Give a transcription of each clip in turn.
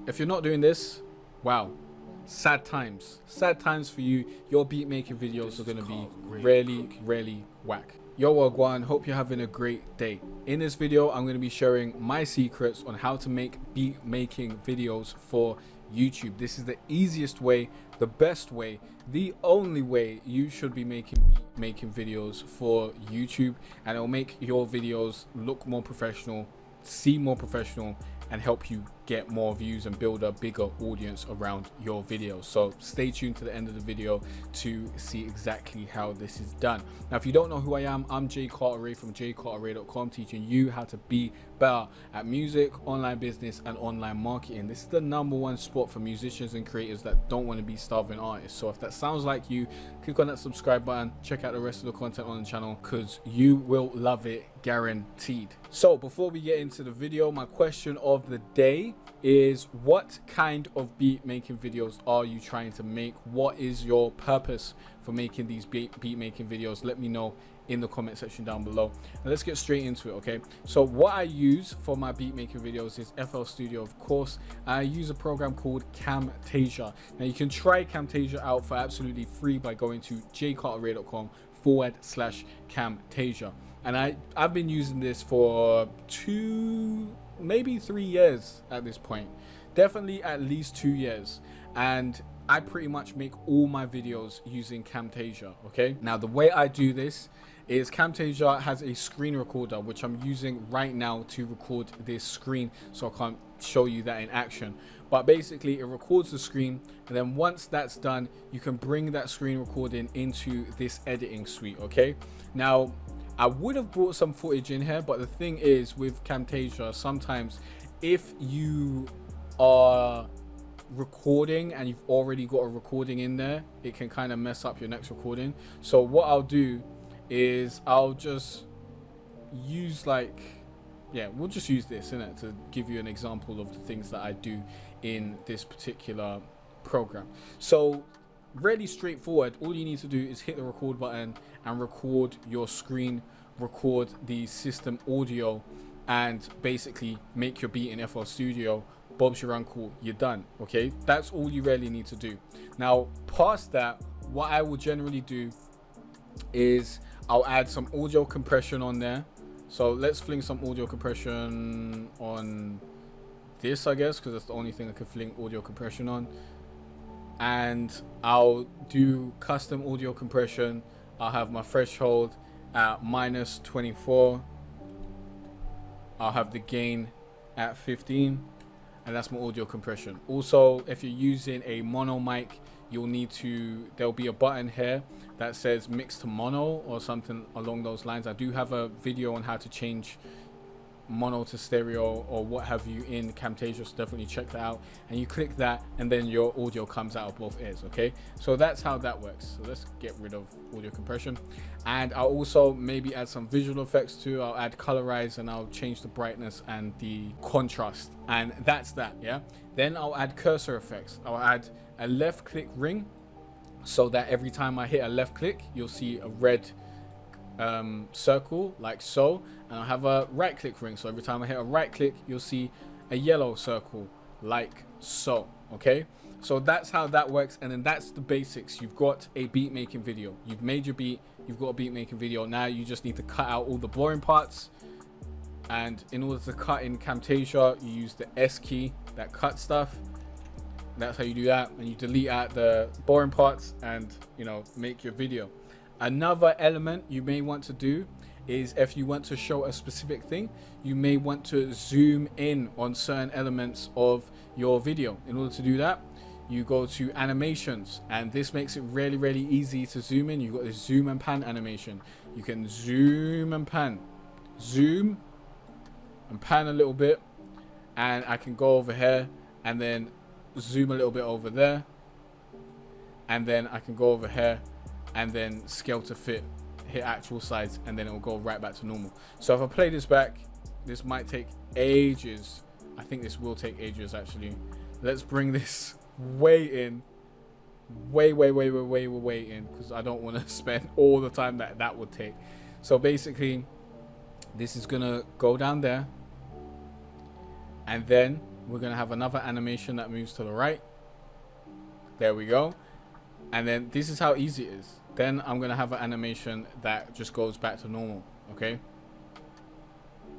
if you're not doing this, wow, sad times for you. Your beat making videos are going to be really whack. Yo, Wagwan, hope you're having a great day. In this video, I'm going to be sharing my secrets on how to make beat making videos for YouTube. This is the easiest way, the best way, the only way you should be making videos for YouTube, and it'll make your videos look more professional, seem more professional, and help you get more views and build a bigger audience around your videos. So stay tuned to the end of the video to see exactly how this is done. Now, if you don't know who I am, I'm Jay Cartere from jaycartere.com, teaching you how to be better at music, online business, and online marketing. This is the #1 spot for musicians and creators that don't want to be starving artists. So if that sounds like you, click on that subscribe button, check out the rest of the content on the channel, because you will love it, guaranteed. So before we get into the video, my question of the day is, what kind of beat making videos are you trying to make? What is your purpose for making these beat making videos? Let me know in the comment section down below. And let's get straight into it. Okay, so what I use for my beat making videos is FL Studio, of course. I use a program called Camtasia. Now you can try Camtasia out for absolutely free by going to jaycartere.com/Camtasia. And I've been using this for 2, maybe 3 years at this point, definitely at least 2 years, and I pretty much make all my videos using Camtasia. Okay, now the way I do this is Camtasia has a screen recorder, which I'm using right now to record this screen, so I can't show you that in action, but basically it records the screen, and then once that's done, you can bring that screen recording into this editing suite. Okay, now I would have brought some footage in here, but the thing is with Camtasia, sometimes if you are recording and you've already got a recording in there, it can kind of mess up your next recording. So what I'll do is I'll just use we'll just use this in it to give you an example of the things that I do in this particular program. So really straightforward. All you need to do is hit the record button and record your screen, record the system audio, and basically make your beat in FL Studio. Bob's your uncle, you're done. Okay, that's all you really need to do. Now past that, what I will generally do is I'll add some audio compression on there. So let's fling some audio compression on this, I guess, because that's the only thing I can fling audio compression on. And I'll do custom audio compression. I'll have my threshold at -24. I'll have the gain at 15, and that's my audio compression. Also, if you're using a mono mic, there'll be a button here that says mix to mono or something along those lines. I do have a video on how to change mono to stereo or what have you in Camtasia, so definitely check that out. And you click that, and then your audio comes out of both ears. Okay, so that's how that works. So let's get rid of audio compression, and I'll also maybe add some visual effects too. I'll add colorize, and I'll change the brightness and the contrast, and that's that. Yeah, then I'll add cursor effects. I'll add a left click ring, so that every time I hit a left click, you'll see a red circle like so, and I'll have a right click ring, so every time I hit a right click, you'll see a yellow circle like so. Okay, so that's how that works, and then that's the basics. You've got a beat making video, you've made your beat, you've got a beat making video. Now you just need to cut out all the boring parts, and in order to cut in Camtasia, you use the S key that cuts stuff. That's how you do that, and you delete out the boring parts and, you know, make your video. Another element you may want to do is, if you want to show a specific thing, you may want to zoom in on certain elements of your video. In order to do that, you go to animations, and this makes it really easy to zoom in. You've got this zoom and pan animation. You can zoom and pan a little bit, and I can go over here and then zoom a little bit over there, and then I can go over here and then scale to fit, hit actual size, and then it will go right back to normal. So if I play this back, this might take ages. I think this will take ages actually. Let's bring this way in, way in, because I don't want to spend all the time that would take. So basically, this is gonna go down there, and then we're going to have another animation that moves to the right. There we go. And then this is how easy it is. Then I'm going to have an animation that just goes back to normal. Okay.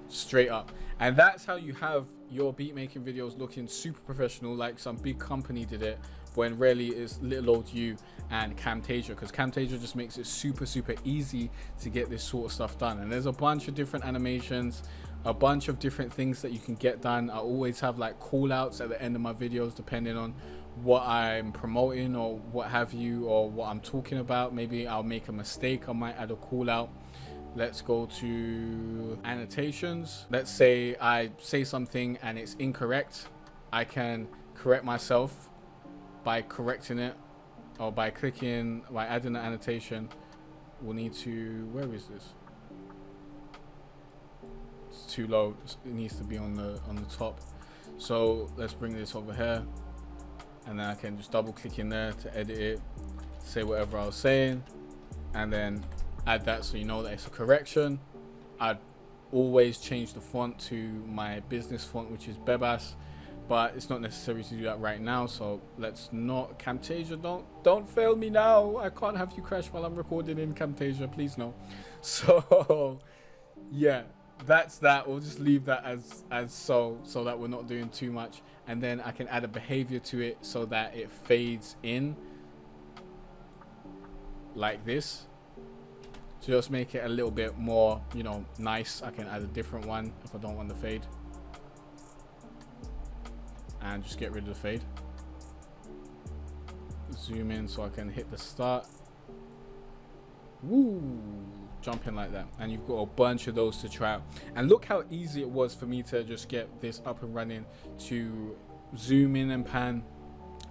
Straight up. And that's how you have your beat making videos looking super professional, like some big company did it, when really it's little old you and Camtasia, because Camtasia just makes it super easy to get this sort of stuff done. And there's a bunch of different animations, a bunch of different things that you can get done. I always have like call outs at the end of my videos depending on what I'm promoting or what have you, or what I'm talking about. Maybe I'll make a mistake, I might add a call out. Let's go to annotations. Let's say I say something and it's incorrect. I can correct myself by correcting it, or by clicking, by adding an annotation. We'll need to, where is this? It's too low. It needs to be on the top. So let's bring this over here, and then I can just double click in there to edit it, say whatever I was saying, and then add that so you know that it's a correction. I'd always change the font to my business font, which is Bebas, but it's not necessary to do that right now. So let's not, Camtasia, don't fail me now. I can't have you crash while I'm recording in Camtasia, please no. So yeah, that's that. We'll just leave that as so that we're not doing too much. And then I can add a behavior to it so that it fades in like this. To just make it a little bit more, you know, nice. I can add a different one if I don't want the fade, and just get rid of the fade. Zoom in so I can hit the start. Woo, jump in like that, and you've got a bunch of those to try out. And look how easy it was for me to just get this up and running, to zoom in and pan,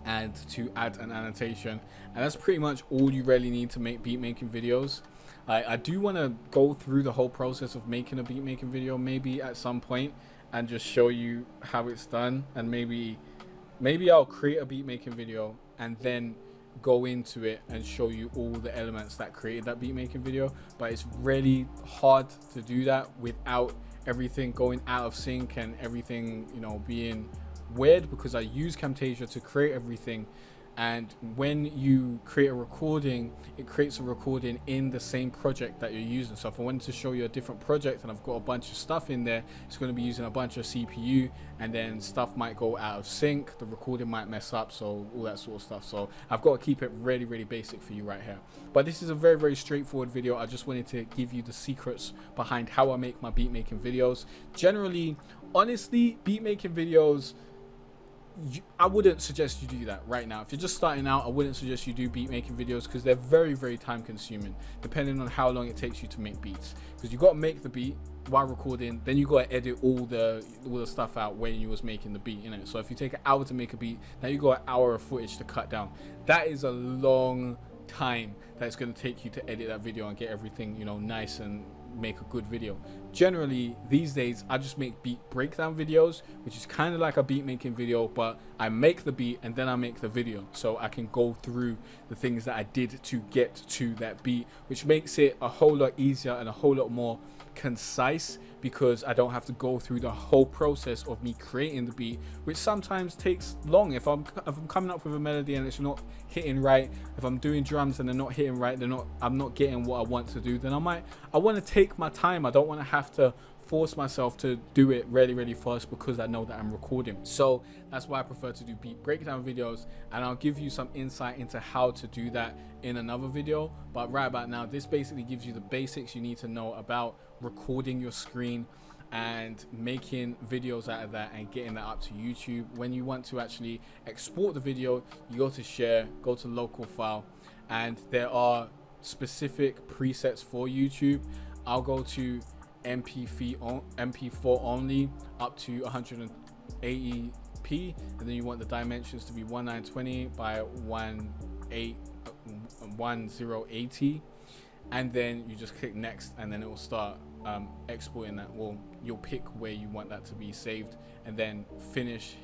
and to add an annotation. And that's pretty much all you really need to make beat making videos. I do want to go through the whole process of making a beat making video maybe at some point, and just show you how it's done. And maybe I'll create a beat making video and then go into it and show you all the elements that created that beat making video. But it's really hard to do that without everything going out of sync and everything, you know, being weird, because I use Camtasia to create everything. And when you create a recording, it creates a recording in the same project that you're using. So if I wanted to show you a different project and I've got a bunch of stuff in there, it's going to be using a bunch of CPU, and then stuff might go out of sync, the recording might mess up, so all that sort of stuff. So I've got to keep it really basic for you right here. But this is a very straightforward video. I just wanted to give you the secrets behind how I make my beat making videos. Generally, honestly, beat making videos, I wouldn't suggest you do that right now. If you're just starting out, I wouldn't suggest you do beat making videos, because they're very time consuming, depending on how long it takes you to make beats. Because you got to make the beat while recording, then you got to edit all the stuff out when you was making the beat, you know. So if you take an hour to make a beat, now you got an hour of footage to cut down. That is a long time that it's going to take you to edit that video and get everything, you know, nice and make a good video. Generally these days I just make beat breakdown videos, which is kind of like a beat making video, but I make the beat and then I make the video, so I can go through the things that I did to get to that beat, which makes it a whole lot easier and a whole lot more concise, because I don't have to go through the whole process of me creating the beat, which sometimes takes long. If I'm coming up with a melody and it's not hitting right, if I'm doing drums and they're not hitting right, I'm not getting what I want to do, then I want to take my time. I don't want to have to force myself to do it really fast, because I know that I'm recording. So that's why I prefer to do beat breakdown videos, and I'll give you some insight into how to do that in another video. But right about now, this basically gives you the basics you need to know about recording your screen and making videos out of that and getting that up to YouTube. When you want to actually export the video, you go to share, go to local file, and there are specific presets for YouTube. I'll go to MP4 only up to 180p, and then you want the dimensions to be 1920 by 1080, and then you just click next, and then it will start exporting that. Well, you'll pick where you want that to be saved, and then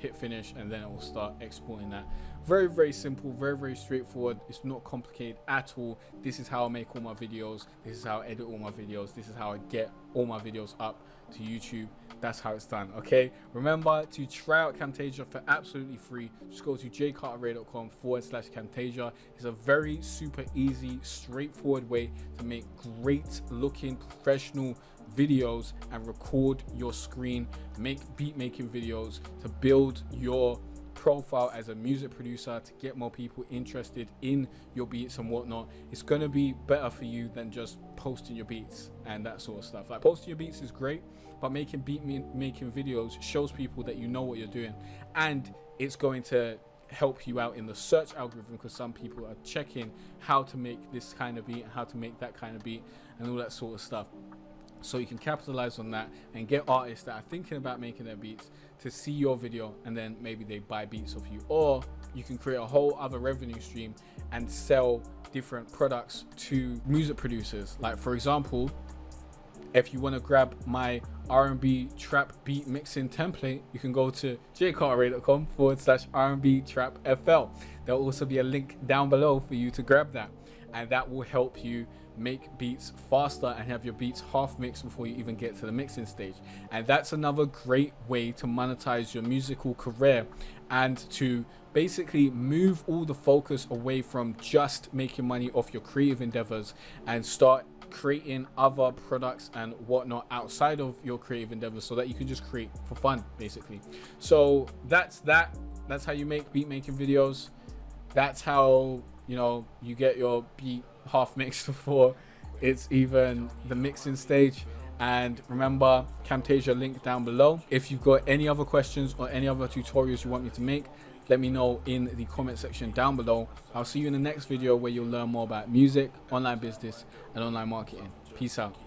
hit finish, and then it will start exporting that. Very simple, very straightforward. It's not complicated at all. This is how I make all my videos, this is how I edit all my videos, this is how I get all my videos up to YouTube. That's how it's done. Okay, remember to try out Camtasia for absolutely free. Just go to jaycartere.com/Camtasia. It's a very super easy, straightforward way to make great looking professional videos and record your screen, make beat making videos, to build your profile as a music producer, to get more people interested in your beats and whatnot. It's going to be better for you than just posting your beats and that sort of stuff. Like, posting your beats is great, but making making videos shows people that you know what you're doing, and it's going to help you out in the search algorithm, because some people are checking how to make this kind of beat, how to make that kind of beat, and all that sort of stuff. So you can capitalize on that and get artists that are thinking about making their beats to see your video, and then maybe they buy beats off you. Or you can create a whole other revenue stream and sell different products to music producers. Like, for example, if you want to grab my R&B trap beat mixing template, you can go to jaycartere.com/R&B trap FL. There'll also be a link down below for you to grab that, and that will help you make beats faster and have your beats half mixed before you even get to the mixing stage. And that's another great way to monetize your musical career, and to basically move all the focus away from just making money off your creative endeavors and start creating other products and whatnot outside of your creative endeavors, so that you can just create for fun, basically. So that's how you make beat making videos. That's how, you know, you get your beat half mixed before it's even the mixing stage. And remember, Camtasia link down below. If you've got any other questions or any other tutorials you want me to make, let me know in the comment section down below. I'll see you in the next video, where you'll learn more about music, online business, and online marketing. Peace out.